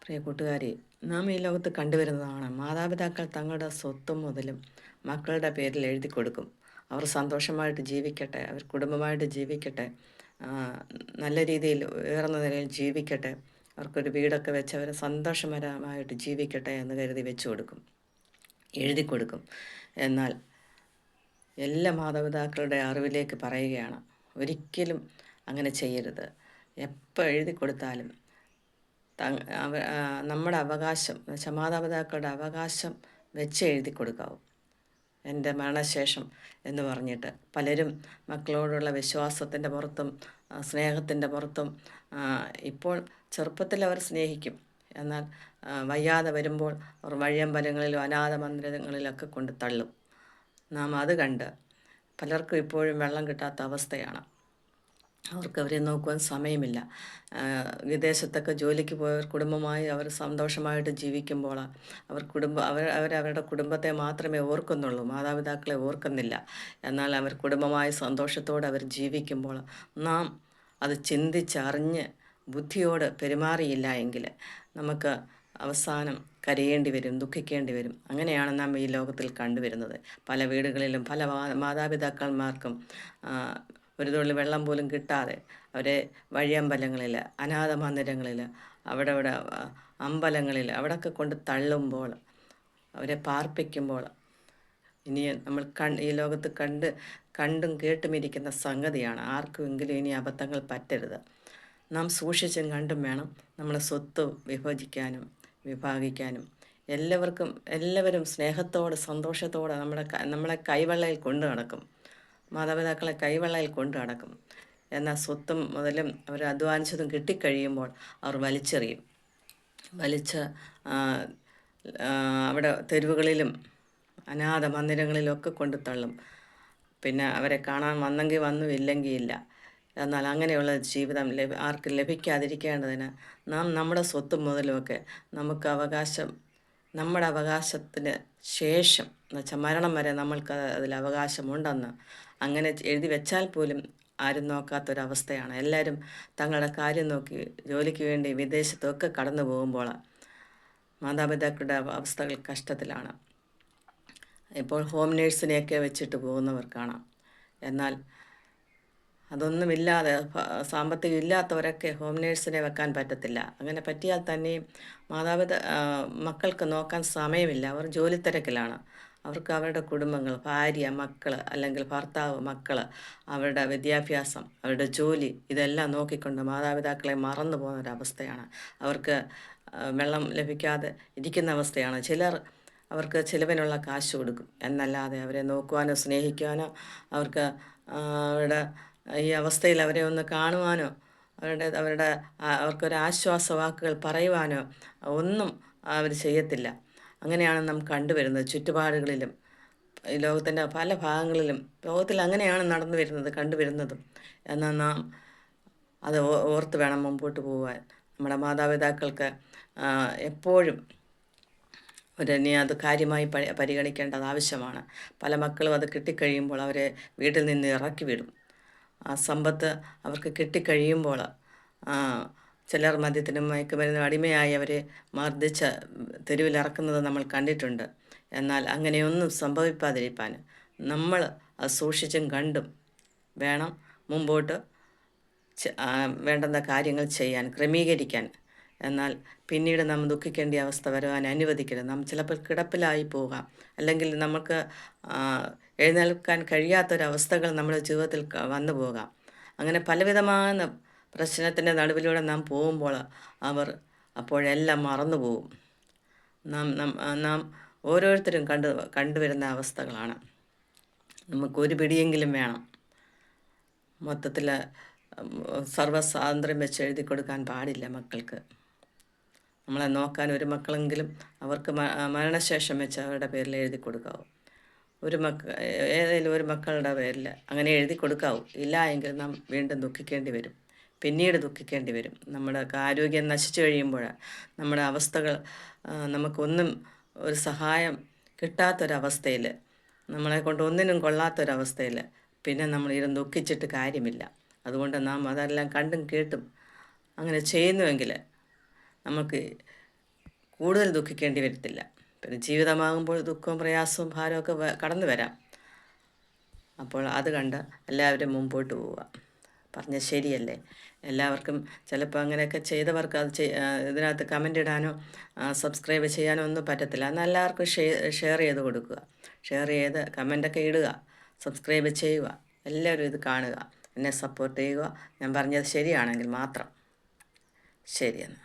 പ്രിയ കൂട്ടുകാരെ, നാം ഈ ലോകത്ത് കണ്ടുവരുന്നതാണ് മാതാപിതാക്കൾ തങ്ങളുടെ സ്വത്തും മുതലും മക്കളുടെ പേരിൽ എഴുതി കൊടുക്കും. അവർ സന്തോഷമായിട്ട് ജീവിക്കട്ടെ, അവർ കുടുംബമായിട്ട് ജീവിക്കട്ടെ, ആ, നല്ല രീതിയിൽ ഉയർന്ന നിലയിൽ ജീവിക്കട്ടെ, അവർക്കൊരു വീടൊക്കെ വെച്ച് അവർ സന്തോഷകരമായിട്ട് ജീവിക്കട്ടെ എന്ന് കരുതി വെച്ചു കൊടുക്കും, എഴുതി കൊടുക്കും. എന്നാൽ എല്ലാ മാതാപിതാക്കളുടെ അറിവിലേക്ക് പറയുകയാണ്, ഒരിക്കലും അങ്ങനെ ചെയ്യരുത്. എപ്പോൾ എഴുതി കൊടുത്താലും നമ്മുടെ അവകാശം എന്നുവെച്ചാൽ മാതാപിതാക്കളുടെ അവകാശം വെച്ച് എഴുതി കൊടുക്കാവൂ. എൻ്റെ മരണശേഷം എന്ന് പറഞ്ഞിട്ട് പലരും മക്കളോടുള്ള വിശ്വാസത്തിൻ്റെ പുറത്തും സ്നേഹത്തിൻ്റെ പുറത്തും ഇപ്പോൾ ചെറുപ്പത്തിൽ അവർ സ്നേഹിക്കും. എന്നാൽ വയ്യാതെ വരുമ്പോൾ അവർ വഴിയമ്പലങ്ങളിലും അനാഥ മന്ദിരങ്ങളിലൊക്കെ കൊണ്ട് തള്ളും. നാം അത് കണ്ട് പലർക്കും ഇപ്പോഴും വെള്ളം കിട്ടാത്ത അവസ്ഥയാണ്. അവർക്ക് അവരെ നോക്കുവാൻ സമയമില്ല. വിദേശത്തൊക്കെ ജോലിക്ക് പോയവർ കുടുംബമായി അവർ സന്തോഷമായിട്ട് ജീവിക്കുമ്പോൾ അവരവരുടെ കുടുംബത്തെ മാത്രമേ ഓർക്കുന്നുള്ളൂ, മാതാപിതാക്കളെ ഓർക്കുന്നില്ല. എന്നാൽ അവർ കുടുംബമായി സന്തോഷത്തോടെ അവർ ജീവിക്കുമ്പോൾ നാം അത് ചിന്തിച്ചറിഞ്ഞ് ബുദ്ധിയോട് പെരുമാറിയില്ല എങ്കിൽ നമുക്ക് അവസാനം കരയേണ്ടി വരും, ദുഃഖിക്കേണ്ടി വരും. അങ്ങനെയാണ് നാം ഈ ലോകത്തിൽ കണ്ടുവരുന്നത്. പല വീടുകളിലും പല മാതാപിതാക്കന്മാർക്കും ഒരു തുള്ളി വെള്ളം പോലും കിട്ടാതെ അവരെ വഴിയമ്പലങ്ങളിൽ, അനാഥ മന്ദിരങ്ങളിൽ, അവിടെ അമ്പലങ്ങളിൽ അവിടെയൊക്കെ കൊണ്ട് തള്ളുമ്പോൾ, അവരെ പാർപ്പിക്കുമ്പോൾ ഇനി നമ്മൾ ഈ ലോകത്ത് കണ്ടും കേട്ടുമിരിക്കുന്ന സംഗതിയാണ്. ആർക്കുമെങ്കിലും ഇനി അബദ്ധങ്ങൾ പറ്റരുത്. നാം സൂക്ഷിച്ചും കണ്ടും വേണം നമ്മളെ സ്വത്ത് വിഭാഗിക്കാനും. എല്ലാവരും സ്നേഹത്തോടെ സന്തോഷത്തോടെ നമ്മളെ കൈവെള്ളയിൽ കൊണ്ടു നടക്കും, മാതാപിതാക്കളെ കൈവെള്ളയിൽ കൊണ്ടു നടക്കും. എന്നാൽ സ്വത്തും മുതലും അവർ അധ്വാനിച്ചതും കിട്ടിക്കഴിയുമ്പോൾ അവർ വലിച്ച് അവിടെ തെരുവുകളിലും അനാഥ മന്ദിരങ്ങളിലൊക്കെ കൊണ്ടു തള്ളും. പിന്നെ അവരെ കാണാൻ വന്നെങ്കിൽ വന്നു, ഇല്ലെങ്കിൽ ഇല്ല. എന്നാൽ അങ്ങനെയുള്ള ജീവിതം ആർക്കും ലഭിക്കാതിരിക്കേണ്ടതിന് നാം നമ്മുടെ സ്വത്തും മുതലുമൊക്കെ നമ്മുടെ അവകാശത്തിന് ശേഷം എന്നുവെച്ചാൽ മരണം വരെ നമ്മൾക്ക് അതിൽ അവകാശമുണ്ടെന്ന് അങ്ങനെ എഴുതി വെച്ചാൽ പോലും ആരും നോക്കാത്തൊരവസ്ഥയാണ്. എല്ലാവരും തങ്ങളുടെ കാര്യം നോക്കി ജോലിക്ക് വേണ്ടി വിദേശത്തൊക്കെ കടന്നു പോകുമ്പോൾ മാതാപിതാക്കളുടെ അവസ്ഥകൾ കഷ്ടത്തിലാണ്. ഇപ്പോൾ ഹോം നേഴ്സിനെയൊക്കെ വെച്ചിട്ട് പോകുന്നവർ കാണാം. എന്നാൽ അതൊന്നുമില്ലാതെ സാമ്പത്തികം ഇല്ലാത്തവരൊക്കെ ഹോം നേഴ്സിനെ വെക്കാൻ പറ്റത്തില്ല. അങ്ങനെ പറ്റിയാൽ തന്നെയും മക്കൾക്ക് നോക്കാൻ സമയമില്ല. അവർ ജോലി തിരക്കിലാണ്. അവർക്ക് അവരുടെ കുടുംബങ്ങൾ, ഭാര്യ, മക്കൾ, അല്ലെങ്കിൽ ഭർത്താവ്, മക്കൾ, അവരുടെ വിദ്യാഭ്യാസം, അവരുടെ ജോലി ഇതെല്ലാം നോക്കിക്കൊണ്ട് മാതാപിതാക്കളെ മറന്നു പോകുന്നൊരവസ്ഥയാണ്. അവർക്ക് വെള്ളം ലഭിക്കാതെ ഇരിക്കുന്ന അവസ്ഥയാണ്. ചിലർ അവർക്ക് ചിലവിനുള്ള കാശ് കൊടുക്കും എന്നല്ലാതെ അവരെ നോക്കുവാനോ സ്നേഹിക്കുവാനോ അവർക്ക് അവരുടെ ഈ അവസ്ഥയിൽ അവരെ ഒന്ന് കാണുവാനോ അവർക്കൊരു ആശ്വാസവാക്കുകൾ പറയുവാനോ ഒന്നും അവർ ചെയ്യത്തില്ല. അങ്ങനെയാണ് നാം കണ്ടുവരുന്നത് ചുറ്റുപാടുകളിലും. ഈ ലോകത്തിൻ്റെ പല ഭാഗങ്ങളിലും ലോകത്തിൽ അങ്ങനെയാണ് നടന്നു വരുന്നത്, കണ്ടുവരുന്നതും. എന്നാൽ നാം അത് ഓർത്ത് വേണം മുമ്പോട്ട് പോകാൻ. നമ്മുടെ മാതാപിതാക്കൾക്ക് എപ്പോഴും ഇനി അത് കാര്യമായി പരിഗണിക്കേണ്ടത് ആവശ്യമാണ്. പല മക്കളും അത് കിട്ടിക്കഴിയുമ്പോൾ അവരെ വീട്ടിൽ നിന്ന് ഇറക്കി വിടും. ആ സമ്പത്ത് അവർക്ക് കിട്ടിക്കഴിയുമ്പോൾ ചിലർ മദ്യത്തിനും മയക്കുമരുന്നിനും അടിമയായി അവരെ മർദ്ദിച്ച് തെരുവിലിറക്കുന്നത് നമ്മൾ കണ്ടിട്ടുണ്ട്. എന്നാൽ അങ്ങനെയൊന്നും സംഭവിക്കാതിരിക്കാൻ നമ്മൾ അത് സൂക്ഷിച്ചും കണ്ടും വേണം മുമ്പോട്ട് വേണ്ടുന്ന കാര്യങ്ങൾ ചെയ്യാൻ, ക്രമീകരിക്കാൻ. എന്നാൽ പിന്നീട് നാം ദുഃഖിക്കേണ്ട അവസ്ഥ വരുവാൻ അനുവദിക്കരുത്. നാം ചിലപ്പോൾ കിടപ്പിലായി പോകാം, അല്ലെങ്കിൽ നമുക്ക് എഴുന്നേൽക്കാൻ കഴിയാത്തൊരവസ്ഥകൾ നമ്മുടെ ജീവിതത്തിൽ വന്നു പോകാം. അങ്ങനെ പലവിധമായ പ്രശ്നത്തിൻ്റെ നടുവിലൂടെ നാം പോകുമ്പോൾ അപ്പോഴെല്ലാം മറന്നു പോകും. നാം ഓരോരുത്തരും കണ്ടുവരുന്ന അവസ്ഥകളാണ്. നമുക്കൊരു പിടിയെങ്കിലും വേണം. മൊത്തത്തിൽ സർവ്വസ്വാതന്ത്ര്യം വെച്ച് എഴുതി കൊടുക്കാൻ പാടില്ല മക്കൾക്ക്. നമ്മളെ നോക്കാൻ ഒരു മക്കളെങ്കിലും അവർക്ക് മരണശേഷം വെച്ച് അവരുടെ പേരിൽ എഴുതി കൊടുക്കാവൂ. ഏതെങ്കിലും ഒരു മക്കളുടെ പേരിൽ അങ്ങനെ എഴുതി കൊടുക്കാവൂ. ഇല്ല എങ്കിൽ നാം വീണ്ടും ദുഃഖിക്കേണ്ടി വരും, പിന്നീട് ദുഃഖിക്കേണ്ടി വരും. നമ്മുടെ ആരോഗ്യം നശിച്ചു കഴിയുമ്പോൾ, നമ്മുടെ അവസ്ഥകൾ നമുക്കൊന്നും ഒരു സഹായം കിട്ടാത്തൊരവസ്ഥയിൽ, നമ്മളെ കൊണ്ട് ഒന്നിനും കൊള്ളാത്തൊരവസ്ഥയിൽ പിന്നെ നമ്മളിരുന്ന് ദുഃഖിച്ചിട്ട് കാര്യമില്ല. അതുകൊണ്ട് നാം അതെല്ലാം കണ്ടും കേട്ടും അങ്ങനെ ചെയ്യുന്നുവെങ്കിൽ നമുക്ക് കൂടുതൽ ദുഃഖിക്കേണ്ടി വരത്തില്ല. പിന്നെ ജീവിതമാകുമ്പോൾ ദുഃഖവും പ്രയാസവും ഭാരമൊക്കെ കടന്നു വരാം. അപ്പോൾ അത് കണ്ട് എല്ലാവരും മുമ്പോട്ട് പോവുക. പറഞ്ഞത് ശരിയല്ലേ? എല്ലാവർക്കും ചിലപ്പോൾ അങ്ങനെയൊക്കെ ചെയ്തവർക്ക് അത് ഇതിനകത്ത് കമൻ്റ് ഇടാനോ സബ്സ്ക്രൈബ് ചെയ്യാനോ ഒന്നും പറ്റത്തില്ല. എന്നാൽ എല്ലാവർക്കും ഷെയർ ചെയ്ത് കൊടുക്കുക. ഷെയർ ചെയ്ത് കമൻ്റൊക്കെ ഇടുക, സബ്സ്ക്രൈബ് ചെയ്യുക. എല്ലാവരും ഇത് കാണുക, എന്നെ സപ്പോർട്ട് ചെയ്യുക. ഞാൻ പറഞ്ഞത് ശരിയാണെങ്കിൽ മാത്രം. ശരിയെന്ന്.